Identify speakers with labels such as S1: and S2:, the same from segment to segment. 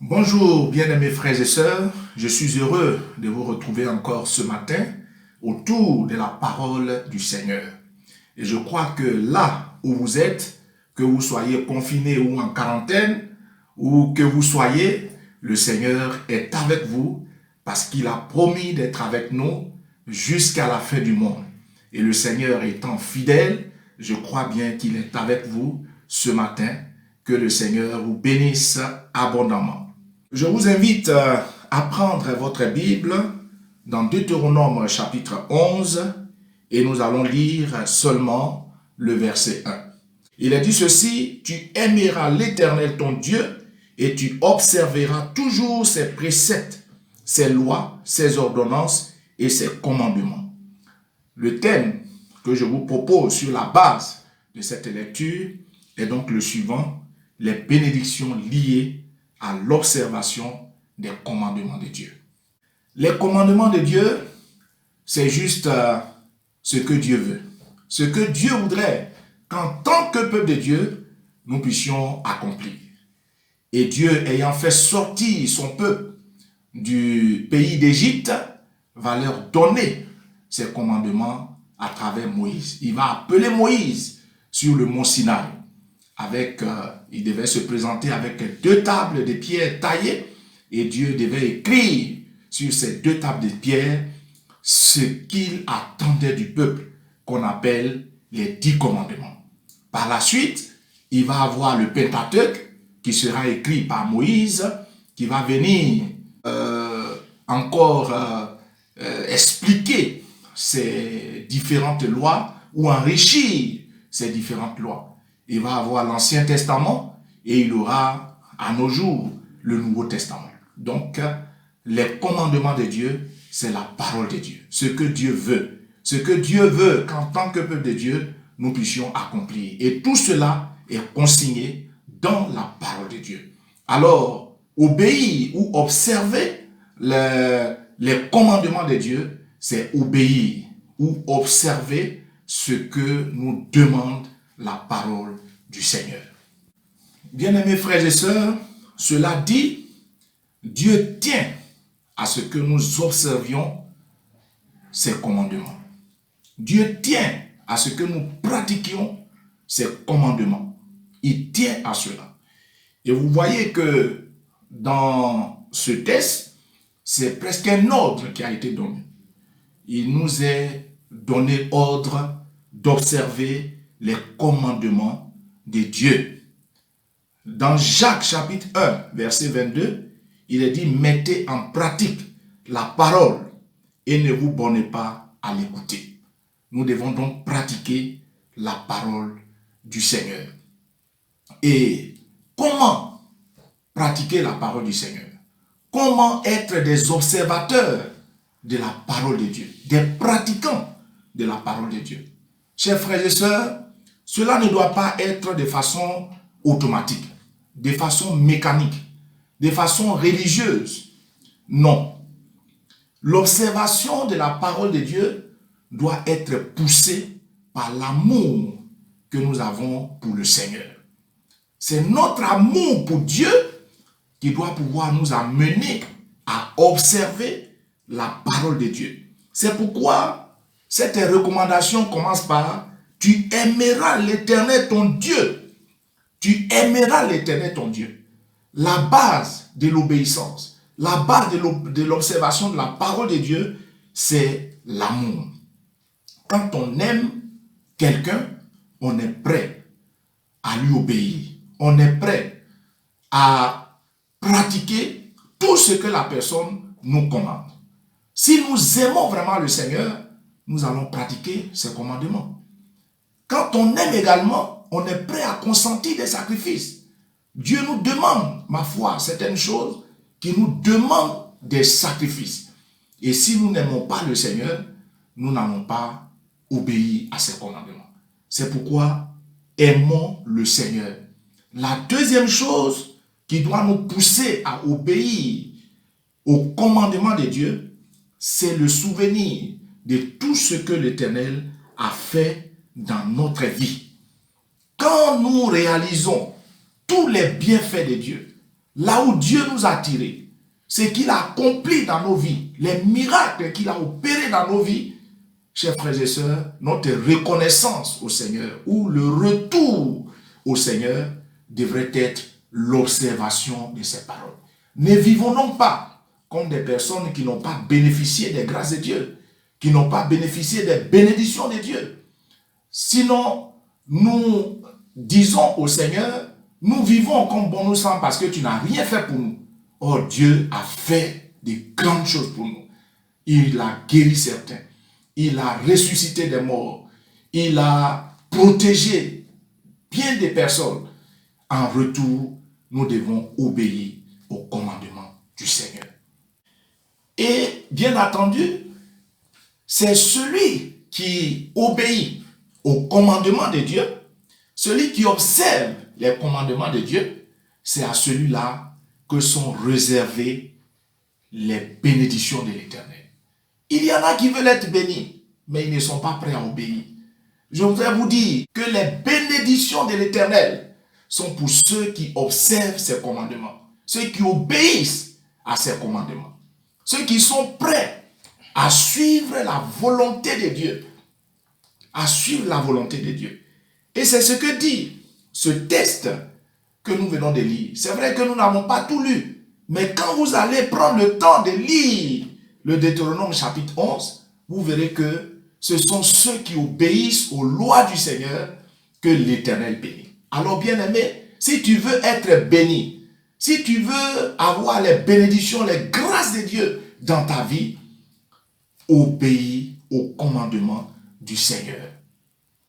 S1: Bonjour bien-aimés frères et sœurs, je suis heureux de vous retrouver encore ce matin autour de la parole du Seigneur. Et je crois que là où vous êtes, que vous soyez confinés ou en quarantaine, ou que vous soyez, le Seigneur est avec vous parce qu'il a promis d'être avec nous jusqu'à la fin du monde. Et le Seigneur étant fidèle, je crois bien qu'il est avec vous ce matin. Que le Seigneur vous bénisse abondamment. Je vous invite à prendre votre Bible dans Deutéronome chapitre 11 et nous allons lire seulement le verset 1. Il est dit ceci: tu aimeras l'Éternel ton Dieu et tu observeras toujours ses préceptes, ses lois, ses ordonnances et ses commandements. Le thème que je vous propose sur la base de cette lecture est donc le suivant: les bénédictions liées à l'observation des commandements de Dieu. Les commandements de Dieu, c'est juste ce que Dieu veut. Ce que Dieu voudrait qu'en tant que peuple de Dieu, nous puissions accomplir. Et Dieu, ayant fait sortir son peuple du pays d'Égypte, va leur donner ses commandements à travers Moïse. Il va appeler Moïse sur le mont Sinaï. Il devait se présenter avec 2 tables de pierre taillées et Dieu devait écrire sur ces 2 tables de pierre ce qu'il attendait du peuple, qu'on appelle les 10 commandements. Par la suite, il va avoir le Pentateuque qui sera écrit par Moïse, qui va venir expliquer ces différentes lois ou enrichir ces différentes lois. Il va avoir l'Ancien Testament et il aura à nos jours le Nouveau Testament. Donc, les commandements de Dieu, c'est la parole de Dieu. Ce que Dieu veut. Ce que Dieu veut qu'en tant que peuple de Dieu, nous puissions accomplir. Et tout cela est consigné dans la parole de Dieu. Alors, obéir ou observer les commandements de Dieu, c'est obéir ou observer ce que nous demande la parole du Seigneur. Bien-aimés frères et sœurs, cela dit, Dieu tient à ce que nous observions ses commandements. Dieu tient à ce que nous pratiquions ses commandements. Il tient à cela. Et vous voyez que dans ce texte, c'est presque un ordre qui a été donné. Il nous est donné ordre d'observer les commandements de Dieu. Dans Jacques chapitre 1, verset 22, il est dit: mettez en pratique la parole et ne vous bornez pas à l'écouter. Nous devons donc pratiquer la parole du Seigneur. Et comment pratiquer la parole du Seigneur? Comment être des observateurs de la parole de Dieu, des pratiquants de la parole de Dieu? Chers frères et sœurs, cela ne doit pas être de façon automatique, de façon mécanique, de façon religieuse. Non. L'observation de la parole de Dieu doit être poussée par l'amour que nous avons pour le Seigneur. C'est notre amour pour Dieu qui doit pouvoir nous amener à observer la parole de Dieu. C'est pourquoi cette recommandation commence par: tu aimeras l'Éternel ton Dieu. Tu aimeras l'Éternel ton Dieu. La base de l'obéissance, la base de l'observation de la parole de Dieu, c'est l'amour. Quand on aime quelqu'un, on est prêt à lui obéir. On est prêt à pratiquer tout ce que la personne nous commande. Si nous aimons vraiment le Seigneur, nous allons pratiquer ses commandements. Quand on aime également, on est prêt à consentir des sacrifices. Dieu nous demande, ma foi, certaines choses qui nous demandent des sacrifices. Et si nous n'aimons pas le Seigneur, nous n'allons pas obéir à ses commandements. C'est pourquoi aimons le Seigneur. La deuxième chose qui doit nous pousser à obéir aux commandements de Dieu, c'est le souvenir de tout ce que l'Éternel a fait dans notre vie. Quand nous réalisons tous les bienfaits de Dieu, là où Dieu nous a tirés, ce qu'il a accompli dans nos vies, les miracles qu'il a opérés dans nos vies, chers frères et sœurs, notre reconnaissance au Seigneur ou le retour au Seigneur devrait être l'observation de ces paroles. Ne vivons non pas comme des personnes qui n'ont pas bénéficié des grâces de Dieu, qui n'ont pas bénéficié des bénédictions de Dieu. Sinon, nous disons au Seigneur, nous vivons comme bon nous semble parce que tu n'as rien fait pour nous. Or, Dieu a fait de grandes choses pour nous. Il a guéri certains. Il a ressuscité des morts. Il a protégé bien des personnes. En retour, nous devons obéir au commandement du Seigneur. Et bien entendu, c'est celui qui obéit au commandement de Dieu, celui qui observe les commandements de Dieu, c'est à celui-là que sont réservées les bénédictions de l'Éternel. Il y en a qui veulent être bénis, mais ils ne sont pas prêts à obéir. Je voudrais vous dire que les bénédictions de l'Éternel sont pour ceux qui observent ses commandements, ceux qui obéissent à ses commandements, ceux qui sont prêts à suivre la volonté de Dieu, à suivre la volonté de Dieu. Et c'est ce que dit ce texte que nous venons de lire. C'est vrai que nous n'avons pas tout lu, mais quand vous allez prendre le temps de lire le Deutéronome chapitre 11, vous verrez que ce sont ceux qui obéissent aux lois du Seigneur que l'Éternel bénit. Alors bien-aimé, si tu veux être béni, si tu veux avoir les bénédictions, les grâces de Dieu dans ta vie, obéis au commandement du Seigneur.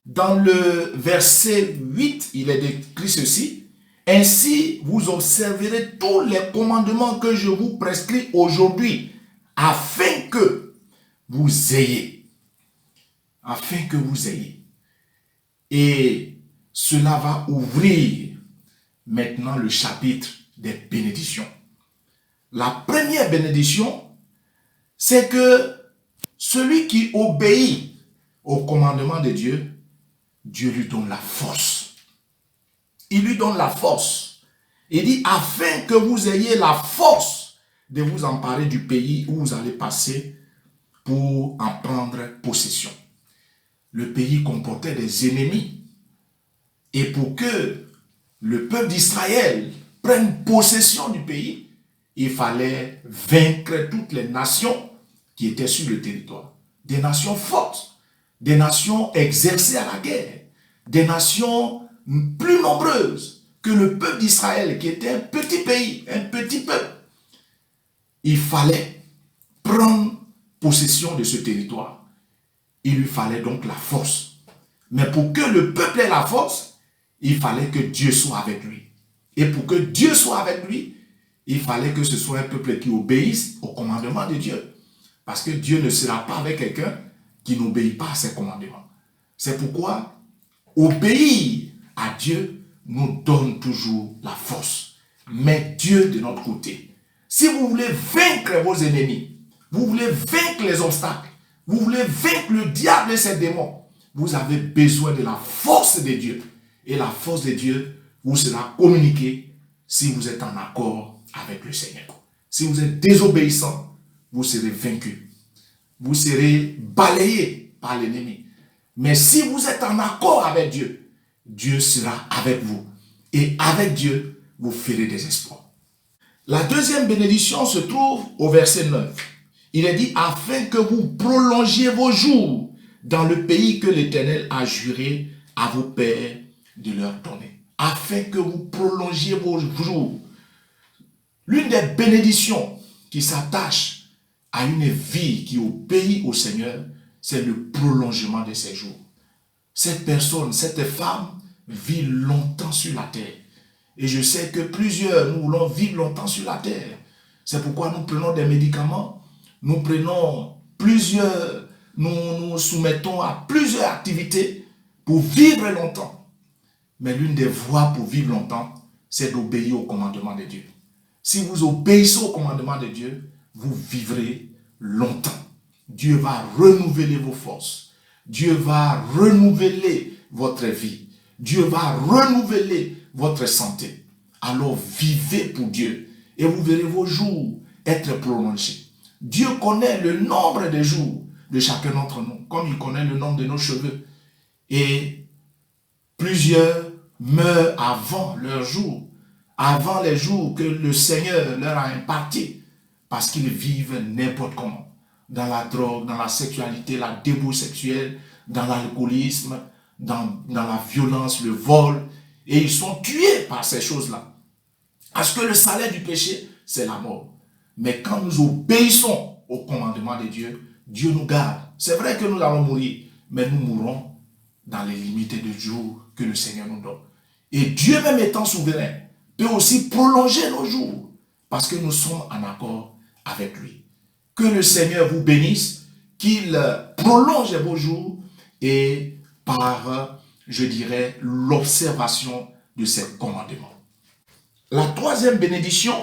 S1: Dans le verset 8, il est écrit ceci: « Ainsi, vous observerez tous les commandements que je vous prescris aujourd'hui, afin que vous ayez. » Afin que vous ayez. Et cela va ouvrir maintenant le chapitre des bénédictions. La première bénédiction, c'est que celui qui obéit au commandement de Dieu, Dieu lui donne la force. Il lui donne la force. Il dit, afin que vous ayez la force de vous emparer du pays où vous allez passer pour en prendre possession. Le pays comportait des ennemis. Et pour que le peuple d'Israël prenne possession du pays, il fallait vaincre toutes les nations qui étaient sur le territoire. Des nations fortes, des nations exercées à la guerre, des nations plus nombreuses que le peuple d'Israël, qui était un petit pays, un petit peuple. Il fallait prendre possession de ce territoire. Il lui fallait donc la force. Mais pour que le peuple ait la force, il fallait que Dieu soit avec lui. Et pour que Dieu soit avec lui, il fallait que ce soit un peuple qui obéisse au commandement de Dieu. Parce que Dieu ne sera pas avec quelqu'un qui n'obéit pas à ses commandements. C'est pourquoi obéir à Dieu nous donne toujours la force. Mais Dieu de notre côté. Si vous voulez vaincre vos ennemis, vous voulez vaincre les obstacles, vous voulez vaincre le diable et ses démons, vous avez besoin de la force de Dieu. Et la force de Dieu vous sera communiquée si vous êtes en accord avec le Seigneur. Si vous êtes désobéissant, vous serez vaincu. Vous serez balayé par l'ennemi. Mais si vous êtes en accord avec Dieu, Dieu sera avec vous. Et avec Dieu, vous ferez des exploits. La deuxième bénédiction se trouve au verset 9. Il est dit, afin que vous prolongiez vos jours dans le pays que l'Éternel a juré à vos pères de leur donner. Afin que vous prolongiez vos jours. L'une des bénédictions qui s'attache à une vie qui obéit au Seigneur, c'est le prolongement de ses jours. Cette personne, cette femme vit longtemps sur la terre. Et je sais que plusieurs, nous voulons vivre longtemps sur la terre. C'est pourquoi nous prenons des médicaments, nous prenons plusieurs, nous soumettons à plusieurs activités pour vivre longtemps. Mais l'une des voies pour vivre longtemps, c'est d'obéir au commandement de Dieu. Si vous obéissez au commandement de Dieu, vous vivrez longtemps. Dieu va renouveler vos forces. Dieu va renouveler votre vie. Dieu va renouveler votre santé. alors vivez pour Dieu et vous verrez vos jours être prolongés. Dieu connaît le nombre des jours de chacun d'entre nous, comme il connaît le nombre de nos cheveux. Et plusieurs meurent avant leur jour, avant les jours que le Seigneur leur a impartis, parce qu'ils vivent n'importe comment, dans la drogue, dans la sexualité, la débauche sexuelle, dans l'alcoolisme, dans la violence, le vol, et ils sont tués par ces choses-là. Parce que le salaire du péché, c'est la mort. Mais quand nous obéissons au commandement de Dieu, Dieu nous garde. C'est vrai que nous allons mourir, mais nous mourrons dans les limites de jours que le Seigneur nous donne. Et Dieu, même étant souverain, peut aussi prolonger nos jours, parce que nous sommes en accord avec lui. Que le Seigneur vous bénisse, qu'il prolonge vos jours, et par, je dirais, l'observation de ses commandements. La troisième bénédiction,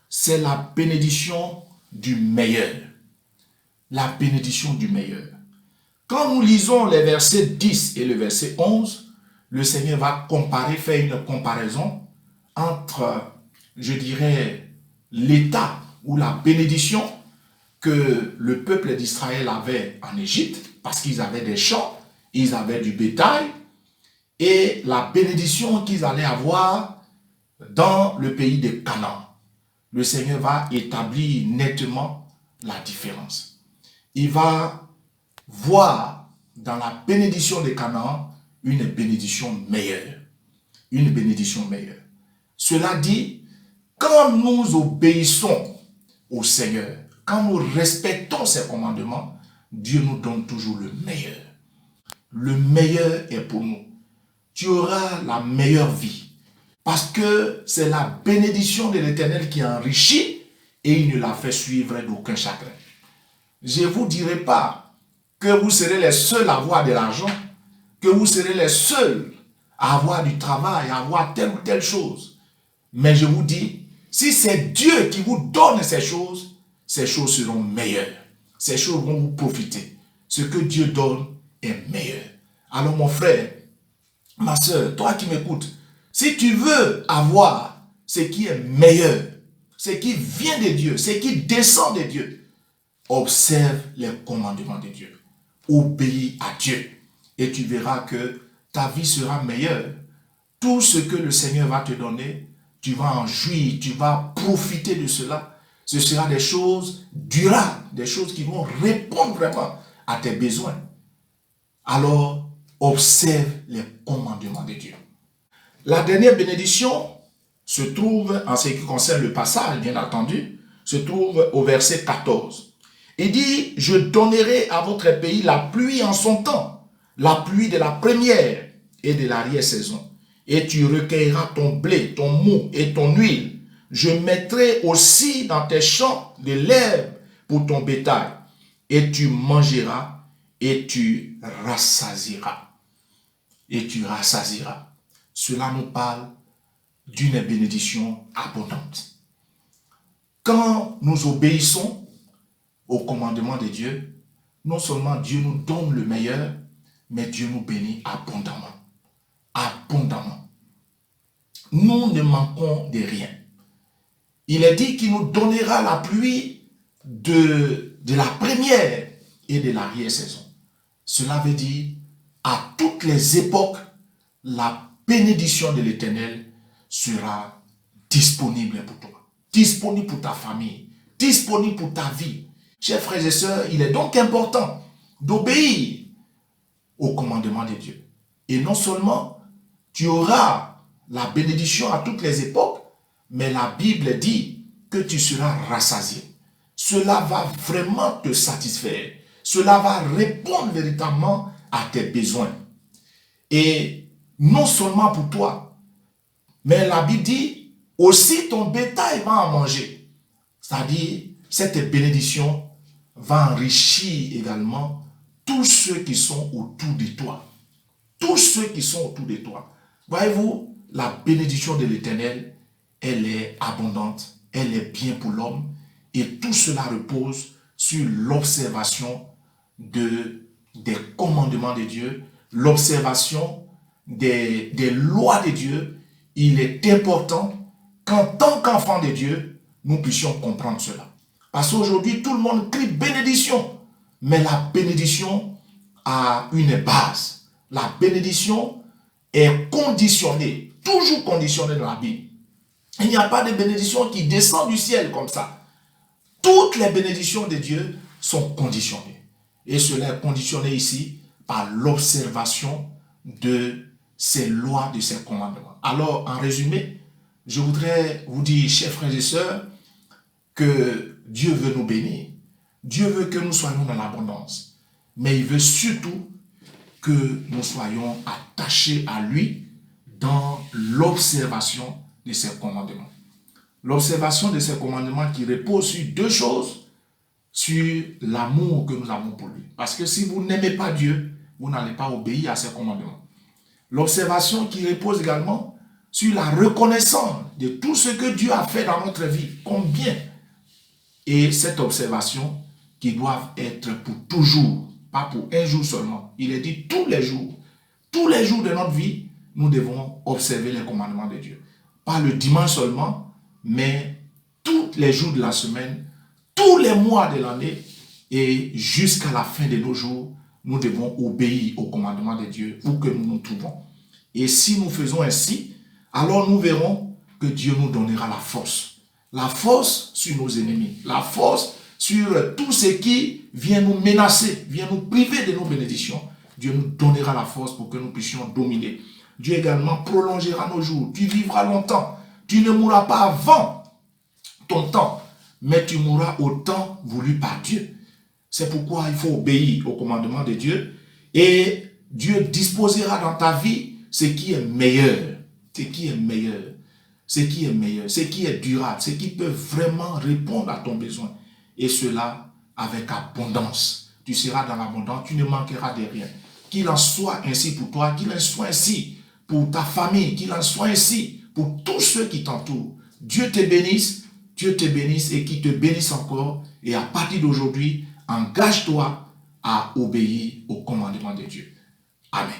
S1: c'est la bénédiction du meilleur. La bénédiction du meilleur. Quand nous lisons les versets 10 et le verset 11, le Seigneur va faire une comparaison entre, je dirais, l'état ou la bénédiction que le peuple d'Israël avait en Égypte, parce qu'ils avaient des champs, ils avaient du bétail, et la bénédiction qu'ils allaient avoir dans le pays de Canaan. Le Seigneur va établir nettement la différence. Il va voir dans la bénédiction de Canaan une bénédiction meilleure. Une bénédiction meilleure. Cela dit, quand nous obéissons au Seigneur, quand nous respectons ses commandements, Dieu nous donne toujours le meilleur. Le meilleur est pour nous. Tu auras la meilleure vie. Parce que c'est la bénédiction de l'Éternel qui enrichit et il ne la fait suivre d'aucun chagrin. Je ne vous dirai pas que vous serez les seuls à avoir de l'argent, que vous serez les seuls à avoir du travail, à avoir telle ou telle chose. Mais je vous dis, si c'est Dieu qui vous donne ces choses seront meilleures. Ces choses vont vous profiter. Ce que Dieu donne est meilleur. Alors mon frère, ma soeur, toi qui m'écoutes, si tu veux avoir ce qui est meilleur, ce qui vient de Dieu, ce qui descend de Dieu, observe les commandements de Dieu. Obéis à Dieu. Et tu verras que ta vie sera meilleure. Tout ce que le Seigneur va te donner, tu vas en jouir, tu vas profiter de cela. Ce sera des choses durables, des choses qui vont répondre vraiment à tes besoins. Alors, observe les commandements de Dieu. La dernière bénédiction se trouve, en ce qui concerne le passage, bien entendu, se trouve au verset 14. Il dit, je donnerai à votre pays la pluie en son temps, la pluie de la première et de l'arrière-saison. Et tu recueilleras ton blé, ton mou et ton huile. Je mettrai aussi dans tes champs de l'herbe pour ton bétail. Et tu mangeras et tu rassasieras. Et tu rassasieras. Cela nous parle d'une bénédiction abondante. Quand nous obéissons au commandement de Dieu, non seulement Dieu nous donne le meilleur, mais Dieu nous bénit abondamment. Abondamment. Nous ne manquons de rien. Il est dit qu'il nous donnera la pluie de la première et de l'arrière-saison. Cela veut dire, à toutes les époques, la bénédiction de l'Éternel sera disponible pour toi, disponible pour ta famille, disponible pour ta vie. Chers frères et sœurs, il est donc important d'obéir au commandement de Dieu. Et non seulement tu auras la bénédiction à toutes les époques, mais la Bible dit que tu seras rassasié. Cela va vraiment te satisfaire. Cela va répondre véritablement à tes besoins. Et non seulement pour toi, mais la Bible dit aussi ton bétail va en manger. C'est-à-dire, cette bénédiction va enrichir également tous ceux qui sont autour de toi. Tous ceux qui sont autour de toi. Voyez-vous, la bénédiction de l'Éternel, elle est abondante, elle est bien pour l'homme, et tout cela repose sur l'observation des commandements de Dieu, l'observation des lois de Dieu il est important qu'en tant qu'enfant de Dieu, nous puissions comprendre cela. Parce qu'aujourd'hui, tout le monde crie bénédiction. Mais la bénédiction a une base. La bénédiction est conditionnée, toujours conditionnée dans la Bible. Il n'y a pas de bénédiction qui descend du ciel comme ça. Toutes les bénédictions de Dieu sont conditionnées. Et cela est conditionné ici par l'observation de ses lois, de ses commandements. Alors, en résumé, je voudrais vous dire, chers frères et sœurs, que Dieu veut nous bénir. Dieu veut que nous soyons dans l'abondance. Mais il veut surtout que nous soyons attachés à lui dans l'observation de ses commandements. L'observation de ses commandements qui repose sur deux choses, sur l'amour que nous avons pour lui. Parce que si vous n'aimez pas Dieu, vous n'allez pas obéir à ses commandements. L'observation qui repose également sur la reconnaissance de tout ce que Dieu a fait dans notre vie, combien. Et cette observation qui doit être pour toujours, pas pour un jour seulement. Il est dit tous les jours de notre vie, nous devons observer les commandements de Dieu. Pas le dimanche seulement, mais tous les jours de la semaine, tous les mois de l'année et jusqu'à la fin de nos jours, nous devons obéir aux commandements de Dieu où que nous nous trouvons. Et si nous faisons ainsi, alors nous verrons que Dieu nous donnera la force. La force sur nos ennemis, la force sur tout ce qui vient nous menacer, vient nous priver de nos bénédictions. Dieu nous donnera la force pour que nous puissions dominer. Dieu également prolongera nos jours. Tu vivras longtemps. Tu ne mourras pas avant ton temps, mais tu mourras au temps voulu par Dieu. C'est pourquoi il faut obéir au commandement de Dieu et Dieu disposera dans ta vie ce qui est meilleur, ce qui est meilleur, ce qui est meilleur, ce qui est durable, ce qui peut vraiment répondre à ton besoin. Et cela avec abondance. Tu seras dans l'abondance, tu ne manqueras de rien. Qu'il en soit ainsi pour toi, qu'il en soit ainsi pour ta famille, qu'il en soit ainsi pour tous ceux qui t'entourent. Dieu te bénisse et qu'il te bénisse encore. Et à partir d'aujourd'hui, engage-toi à obéir au commandement de Dieu. Amen.